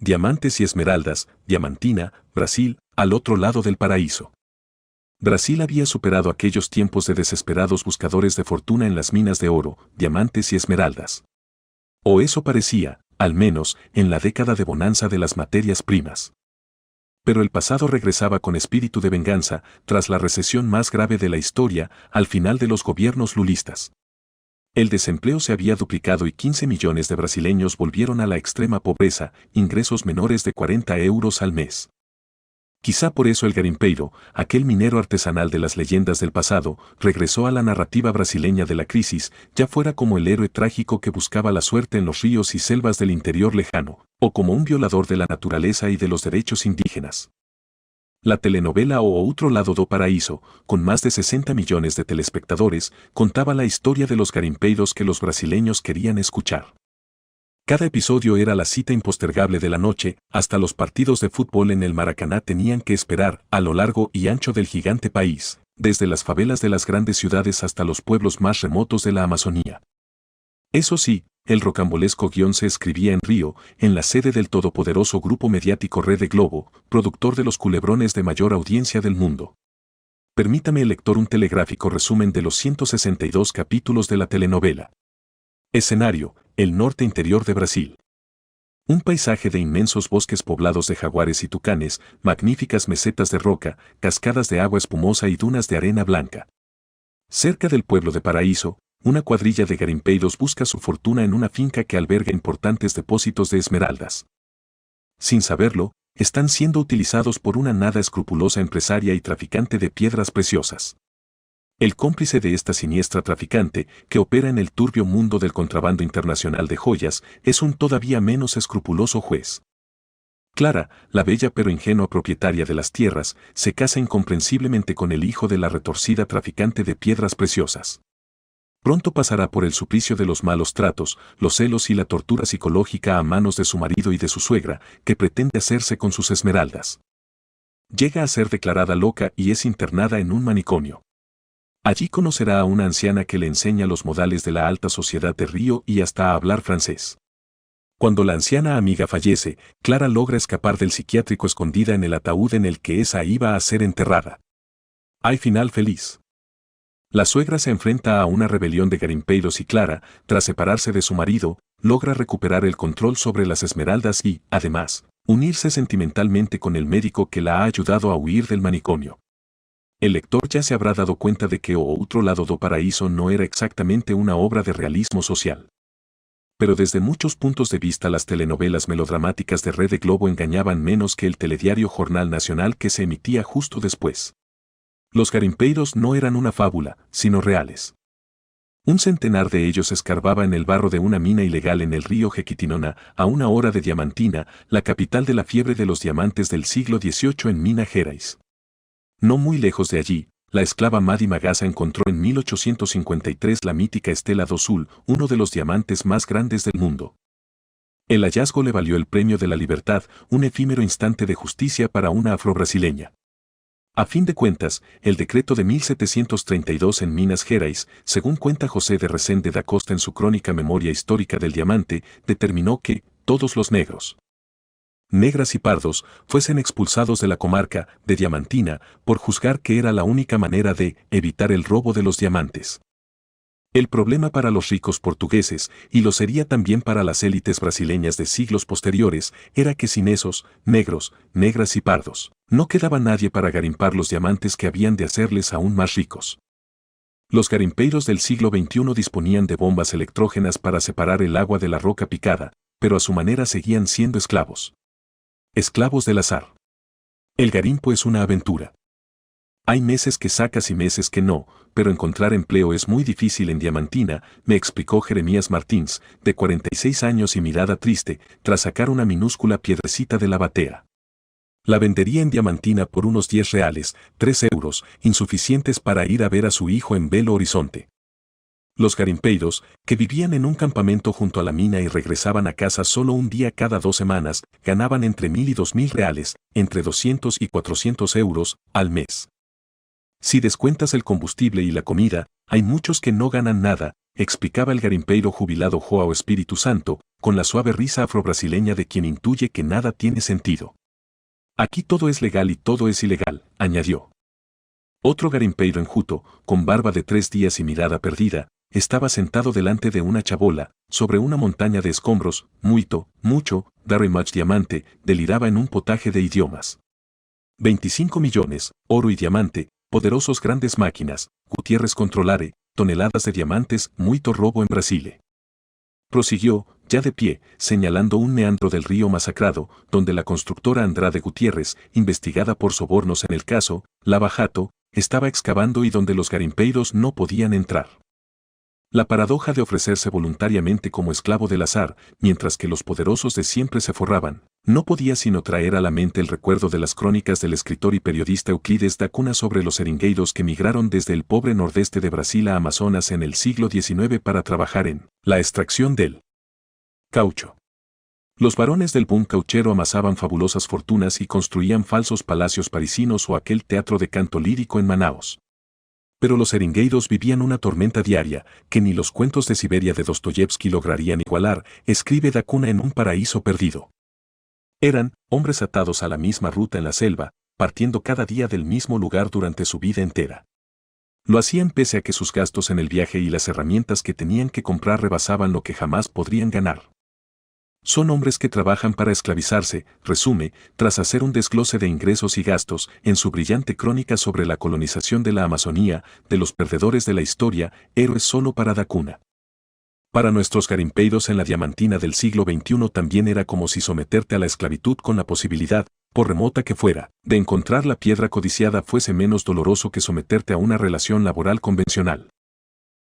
Diamantes y esmeraldas, Diamantina, Brasil, al otro lado del paraíso. Brasil había superado aquellos tiempos de desesperados buscadores de fortuna en las minas de oro, diamantes y esmeraldas. O eso parecía, al menos, en la década de bonanza de las materias primas. Pero el pasado regresaba con espíritu de venganza, tras la recesión más grave de la historia, al final de los gobiernos lulistas. El desempleo se había duplicado y 15 millones de brasileños volvieron a la extrema pobreza, ingresos menores de 40 euros al mes. Quizá por eso el garimpeiro, aquel minero artesanal de las leyendas del pasado, regresó a la narrativa brasileña de la crisis, ya fuera como el héroe trágico que buscaba la suerte en los ríos y selvas del interior lejano, o como un violador de la naturaleza y de los derechos indígenas. La telenovela O Outro Lado do Paraíso, con más de 60 millones de telespectadores, contaba la historia de los garimpeiros que los brasileños querían escuchar. Cada episodio era la cita impostergable de la noche, hasta los partidos de fútbol en el Maracaná tenían que esperar, a lo largo y ancho del gigante país, desde las favelas de las grandes ciudades hasta los pueblos más remotos de la Amazonía. Eso sí, el rocambolesco guión se escribía en Río, en la sede del todopoderoso grupo mediático Rede Globo, productor de los culebrones de mayor audiencia del mundo. Permítame, lector, un telegráfico resumen de los 162 capítulos de la telenovela. Escenario: el norte interior de Brasil. Un paisaje de inmensos bosques poblados de jaguares y tucanes, magníficas mesetas de roca, cascadas de agua espumosa y dunas de arena blanca. Cerca del pueblo de Paraíso, una cuadrilla de garimpeiros busca su fortuna en una finca que alberga importantes depósitos de esmeraldas. Sin saberlo, están siendo utilizados por una nada escrupulosa empresaria y traficante de piedras preciosas. El cómplice de esta siniestra traficante, que opera en el turbio mundo del contrabando internacional de joyas, es un todavía menos escrupuloso juez. Clara, la bella pero ingenua propietaria de las tierras, se casa incomprensiblemente con el hijo de la retorcida traficante de piedras preciosas. Pronto pasará por el suplicio de los malos tratos, los celos y la tortura psicológica a manos de su marido y de su suegra, que pretende hacerse con sus esmeraldas. Llega a ser declarada loca y es internada en un manicomio. Allí conocerá a una anciana que le enseña los modales de la alta sociedad de Río y hasta a hablar francés. Cuando la anciana amiga fallece, Clara logra escapar del psiquiátrico escondida en el ataúd en el que esa iba a ser enterrada. Hay final feliz. La suegra se enfrenta a una rebelión de garimpeiros y Clara, tras separarse de su marido, logra recuperar el control sobre las esmeraldas y, además, unirse sentimentalmente con el médico que la ha ayudado a huir del manicomio. El lector ya se habrá dado cuenta de que O Outro Lado do Paraíso no era exactamente una obra de realismo social. Pero desde muchos puntos de vista las telenovelas melodramáticas de Rede Globo engañaban menos que el telediario Jornal Nacional que se emitía justo después. Los garimpeiros no eran una fábula, sino reales. Un centenar de ellos escarbaba en el barro de una mina ilegal en el río Jequitinhonha, a una hora de Diamantina, la capital de la fiebre de los diamantes del siglo XVIII en Minas Gerais. No muy lejos de allí, la esclava Madi Magasa encontró en 1853 la mítica Estela do Sul, uno de los diamantes más grandes del mundo. El hallazgo le valió el premio de la libertad, un efímero instante de justicia para una afrobrasileña. A fin de cuentas, el decreto de 1732 en Minas Gerais, según cuenta José de Resende da Costa en su crónica Memoria Histórica del Diamante, determinó que todos los negros, negras y pardos, fuesen expulsados de la comarca de Diamantina por juzgar que era la única manera de evitar el robo de los diamantes. El problema para los ricos portugueses, y lo sería también para las élites brasileñas de siglos posteriores, era que sin esos negros, negras y pardos, no quedaba nadie para garimpar los diamantes que habían de hacerles aún más ricos. Los garimpeiros del siglo XXI disponían de bombas electrógenas para separar el agua de la roca picada, pero a su manera seguían siendo esclavos. Esclavos del azar. El garimpo es una aventura. Hay meses que sacas y meses que no, pero encontrar empleo es muy difícil en Diamantina, me explicó Jeremías Martins, de 46 años y mirada triste, tras sacar una minúscula piedrecita de la batea. La vendería en Diamantina por unos 10 reales, 3 euros, insuficientes para ir a ver a su hijo en Belo Horizonte. Los garimpeiros, que vivían en un campamento junto a la mina y regresaban a casa solo un día cada 2 semanas, ganaban entre 1.000 y 2.000 reales, entre 200 y 400 euros, al mes. Si descuentas el combustible y la comida, hay muchos que no ganan nada, explicaba el garimpeiro jubilado Joao Espíritu Santo, con la suave risa afrobrasileña de quien intuye que nada tiene sentido. Aquí todo es legal y todo es ilegal, añadió. Otro garimpeiro enjuto, con barba de 3 días y mirada perdida, estaba sentado delante de una chabola, sobre una montaña de escombros, mucho, very much diamante, deliraba en un potaje de idiomas. 25 millones, oro y diamante, poderosos grandes máquinas, Gutiérrez controlare, toneladas de diamantes, muito robo en Brasile. Prosiguió, ya de pie, señalando un meandro del río masacrado, donde la constructora Andrade Gutiérrez, investigada por sobornos en el caso, Lava Jato, estaba excavando y donde los garimpeiros no podían entrar. La paradoja de ofrecerse voluntariamente como esclavo del azar, mientras que los poderosos de siempre se forraban, no podía sino traer a la mente el recuerdo de las crónicas del escritor y periodista Euclides da Cunha sobre los seringueiros que migraron desde el pobre nordeste de Brasil a Amazonas en el siglo XIX para trabajar en la extracción del caucho. Los varones del boom cauchero amasaban fabulosas fortunas y construían falsos palacios parisinos o aquel teatro de canto lírico en Manaos. Pero los seringueiros vivían una tormenta diaria que ni los cuentos de Siberia de Dostoyevsky lograrían igualar, escribe da Cunha en Un paraíso perdido. Eran hombres atados a la misma ruta en la selva, partiendo cada día del mismo lugar durante su vida entera. Lo hacían pese a que sus gastos en el viaje y las herramientas que tenían que comprar rebasaban lo que jamás podrían ganar. Son hombres que trabajan para esclavizarse, resume, tras hacer un desglose de ingresos y gastos, en su brillante crónica sobre la colonización de la Amazonía, de los perdedores de la historia, héroes solo para da Cunha. Para nuestros garimpeiros en la diamantina del siglo XXI también era como si someterte a la esclavitud con la posibilidad, por remota que fuera, de encontrar la piedra codiciada fuese menos doloroso que someterte a una relación laboral convencional.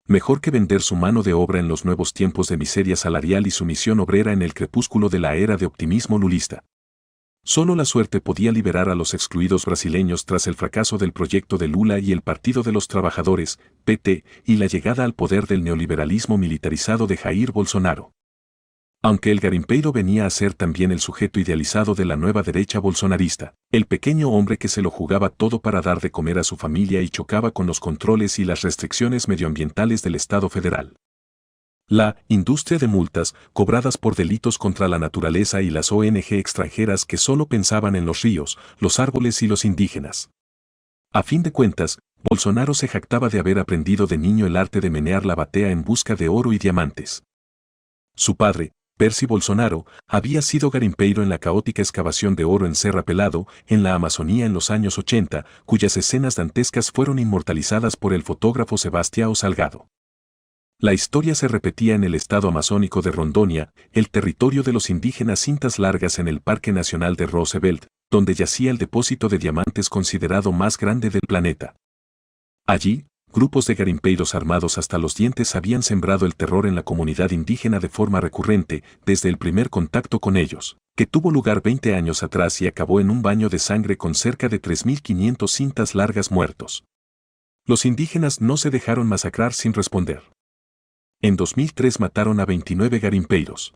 Mejor que vender su mano de obra en los nuevos tiempos de miseria salarial y sumisión obrera en el crepúsculo de la era de optimismo lulista. Solo la suerte podía liberar a los excluidos brasileños tras el fracaso del proyecto de Lula y el Partido de los Trabajadores, PT, y la llegada al poder del neoliberalismo militarizado de Jair Bolsonaro. Aunque el garimpeiro venía a ser también el sujeto idealizado de la nueva derecha bolsonarista, el pequeño hombre que se lo jugaba todo para dar de comer a su familia y chocaba con los controles y las restricciones medioambientales del Estado federal. La industria de multas, cobradas por delitos contra la naturaleza y las ONG extranjeras que solo pensaban en los ríos, los árboles y los indígenas. A fin de cuentas, Bolsonaro se jactaba de haber aprendido de niño el arte de menear la batea en busca de oro y diamantes. Su padre, Percy Bolsonaro, había sido garimpeiro en la caótica excavación de oro en Serra Pelado, en la Amazonía en los años 80, cuyas escenas dantescas fueron inmortalizadas por el fotógrafo Sebastião Salgado. La historia se repetía en el estado amazónico de Rondônia, el territorio de los indígenas Cintas Largas en el Parque Nacional de Roosevelt, donde yacía el depósito de diamantes considerado más grande del planeta. Allí, grupos de garimpeiros armados hasta los dientes habían sembrado el terror en la comunidad indígena de forma recurrente, desde el primer contacto con ellos, que tuvo lugar 20 años atrás y acabó en un baño de sangre con cerca de 3.500 Cintas Largas muertos. Los indígenas no se dejaron masacrar sin responder. En 2003 mataron a 29 garimpeiros.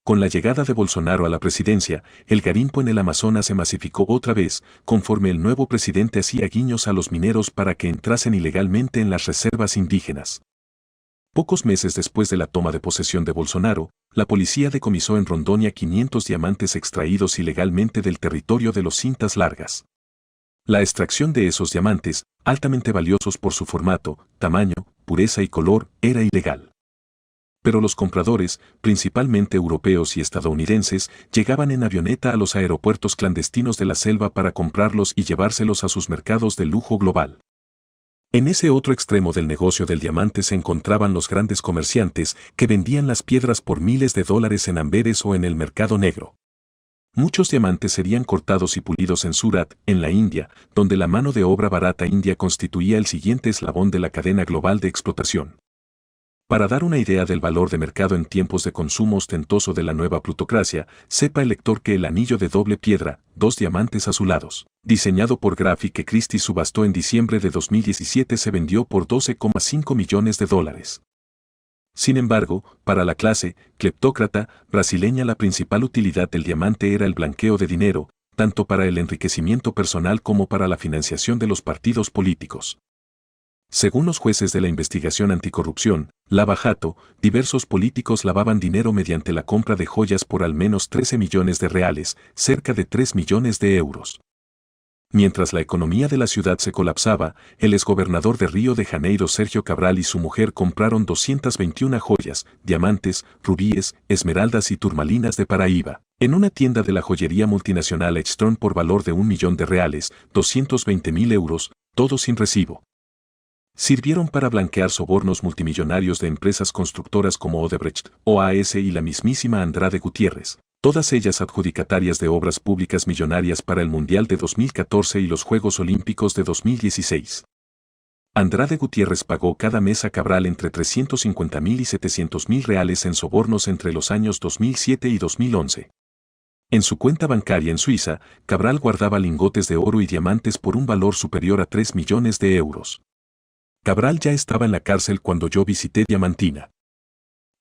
Con la llegada de Bolsonaro a la presidencia, el garimpo en el Amazonas se masificó otra vez, conforme el nuevo presidente hacía guiños a los mineros para que entrasen ilegalmente en las reservas indígenas. Pocos meses después de la toma de posesión de Bolsonaro, la policía decomisó en Rondônia 500 diamantes extraídos ilegalmente del territorio de los Cintas Largas. La extracción de esos diamantes, altamente valiosos por su formato, tamaño, pureza y color, era ilegal. Pero los compradores, principalmente europeos y estadounidenses, llegaban en avioneta a los aeropuertos clandestinos de la selva para comprarlos y llevárselos a sus mercados de lujo global. En ese otro extremo del negocio del diamante se encontraban los grandes comerciantes que vendían las piedras por miles de dólares en Amberes o en el mercado negro. Muchos diamantes serían cortados y pulidos en Surat, en la India, donde la mano de obra barata india constituía el siguiente eslabón de la cadena global de explotación. Para dar una idea del valor de mercado en tiempos de consumo ostentoso de la nueva plutocracia, sepa el lector que el anillo de doble piedra, 2 diamantes azulados, diseñado por Graff y que Christie subastó en diciembre de 2017 se vendió por $12,5 millones. Sin embargo, para la clase cleptócrata brasileña la principal utilidad del diamante era el blanqueo de dinero, tanto para el enriquecimiento personal como para la financiación de los partidos políticos. Según los jueces de la investigación anticorrupción, Lava Jato, diversos políticos lavaban dinero mediante la compra de joyas por al menos 13 millones de reales, cerca de 3 millones de euros. Mientras la economía de la ciudad se colapsaba, el exgobernador de Río de Janeiro Sergio Cabral y su mujer compraron 221 joyas, diamantes, rubíes, esmeraldas y turmalinas de Paraíba, en una tienda de la joyería multinacional Edgestone por valor de 1 millón de reales, 220.000 euros, todo sin recibo. Sirvieron para blanquear sobornos multimillonarios de empresas constructoras como Odebrecht, OAS y la mismísima Andrade Gutiérrez, todas ellas adjudicatarias de obras públicas millonarias para el Mundial de 2014 y los Juegos Olímpicos de 2016. Andrade Gutiérrez pagó cada mes a Cabral entre 350.000 y 700.000 reales en sobornos entre los años 2007 y 2011. En su cuenta bancaria en Suiza, Cabral guardaba lingotes de oro y diamantes por un valor superior a 3 millones de euros. Cabral ya estaba en la cárcel cuando yo visité Diamantina.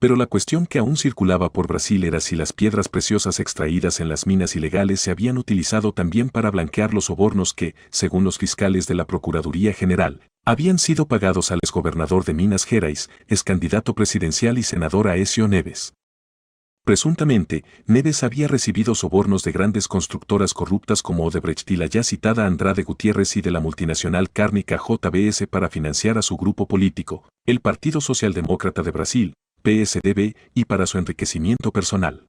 Pero la cuestión que aún circulaba por Brasil era si las piedras preciosas extraídas en las minas ilegales se habían utilizado también para blanquear los sobornos que, según los fiscales de la Procuraduría General, habían sido pagados al exgobernador de Minas Gerais, excandidato presidencial y senador Aécio Neves. Presuntamente, Neves había recibido sobornos de grandes constructoras corruptas como Odebrecht y la ya citada Andrade Gutiérrez y de la multinacional cárnica JBS para financiar a su grupo político, el Partido Socialdemócrata de Brasil, PSDB, y para su enriquecimiento personal.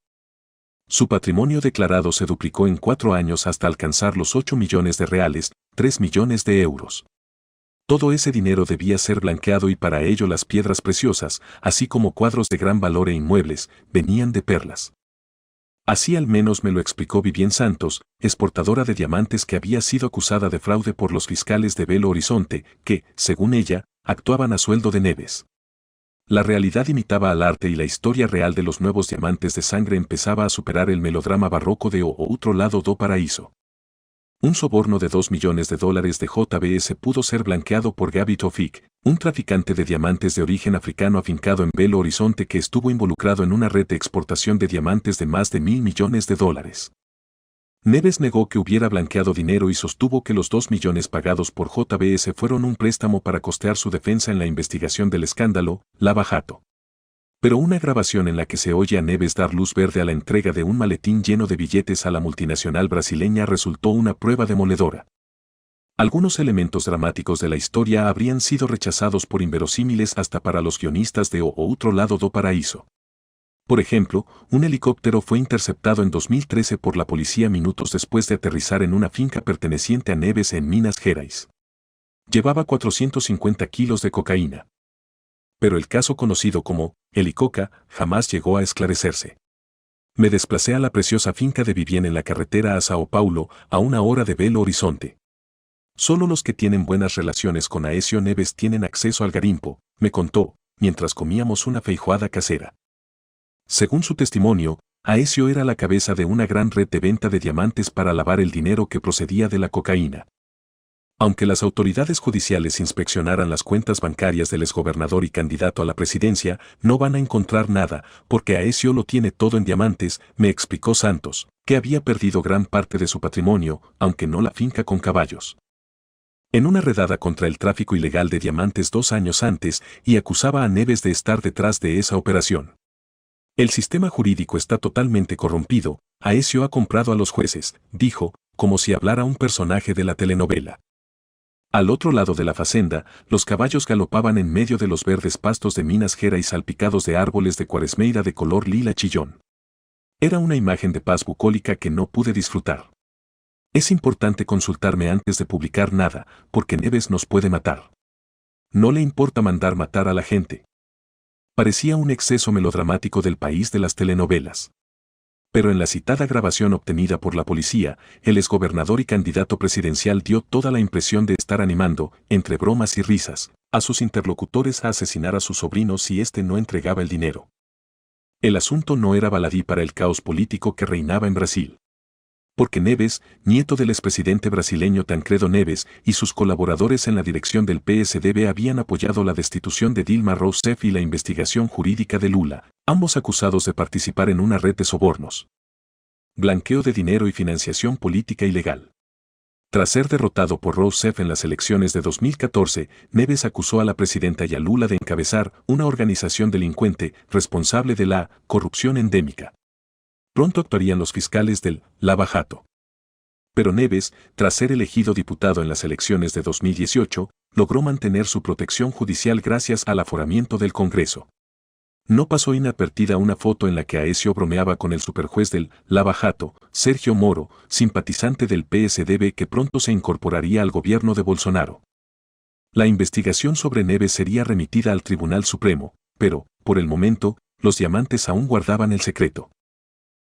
Su patrimonio declarado se duplicó en 4 años hasta alcanzar los 8 millones de reales, 3 millones de euros. Todo ese dinero debía ser blanqueado y para ello las piedras preciosas, así como cuadros de gran valor e inmuebles, venían de perlas. Así al menos me lo explicó Vivien Santos, exportadora de diamantes que había sido acusada de fraude por los fiscales de Belo Horizonte, que, según ella, actuaban a sueldo de Neves. La realidad imitaba al arte y la historia real de los nuevos diamantes de sangre empezaba a superar el melodrama barroco de O Outro Lado do Paraíso. Un soborno de 2 millones de dólares de JBS pudo ser blanqueado por Gabi Tofik, un traficante de diamantes de origen africano afincado en Belo Horizonte que estuvo involucrado en una red de exportación de diamantes de más de 1.000 millones de dólares. Neves negó que hubiera blanqueado dinero y sostuvo que los 2 millones pagados por JBS fueron un préstamo para costear su defensa en la investigación del escándalo, Lava Jato. Pero una grabación en la que se oye a Neves dar luz verde a la entrega de un maletín lleno de billetes a la multinacional brasileña resultó una prueba demoledora. Algunos elementos dramáticos de la historia habrían sido rechazados por inverosímiles hasta para los guionistas de O Outro Lado do Paraíso. Por ejemplo, un helicóptero fue interceptado en 2013 por la policía minutos después de aterrizar en una finca perteneciente a Neves en Minas Gerais. Llevaba 450 kilos de cocaína. Pero el caso conocido como Helicoca jamás llegó a esclarecerse. Me desplacé a la preciosa finca de Vivien en la carretera a Sao Paulo, a 1 hora de Belo Horizonte. Solo los que tienen buenas relaciones con Aécio Neves tienen acceso al garimpo, me contó, mientras comíamos una feijoada casera. Según su testimonio, Aécio era la cabeza de una gran red de venta de diamantes para lavar el dinero que procedía de la cocaína. Aunque las autoridades judiciales inspeccionaran las cuentas bancarias del exgobernador y candidato a la presidencia, no van a encontrar nada, porque Aécio lo tiene todo en diamantes, me explicó Santos, que había perdido gran parte de su patrimonio, aunque no la finca con caballos. En una redada contra el tráfico ilegal de diamantes 2 años antes, y acusaba a Neves de estar detrás de esa operación. El sistema jurídico está totalmente corrompido, Aécio ha comprado a los jueces, dijo, como si hablara un personaje de la telenovela. Al otro lado de la facenda, los caballos galopaban en medio de los verdes pastos de Minas Gerais salpicados de árboles de cuaresmeira de color lila chillón. Era una imagen de paz bucólica que no pude disfrutar. Es importante consultarme antes de publicar nada, porque Neves nos puede matar. No le importa mandar matar a la gente. Parecía un exceso melodramático del país de las telenovelas. Pero en la citada grabación obtenida por la policía, el exgobernador y candidato presidencial dio toda la impresión de estar animando, entre bromas y risas, a sus interlocutores a asesinar a sus sobrinos si éste no entregaba el dinero. El asunto no era baladí para el caos político que reinaba en Brasil. Porque Neves, nieto del expresidente brasileño Tancredo Neves, y sus colaboradores en la dirección del PSDB habían apoyado la destitución de Dilma Rousseff y la investigación jurídica de Lula, ambos acusados de participar en una red de sobornos, blanqueo de dinero y financiación política ilegal. Tras ser derrotado por Rousseff en las elecciones de 2014, Neves acusó a la presidenta Lula de encabezar una organización delincuente responsable de la corrupción endémica. Pronto actuarían los fiscales del Lava Jato. Pero Neves, tras ser elegido diputado en las elecciones de 2018, logró mantener su protección judicial gracias al aforamiento del Congreso. No pasó inadvertida una foto en la que Aécio bromeaba con el superjuez del Lava Jato, Sergio Moro, simpatizante del PSDB que pronto se incorporaría al gobierno de Bolsonaro. La investigación sobre Neves sería remitida al Tribunal Supremo, pero, por el momento, los diamantes aún guardaban el secreto.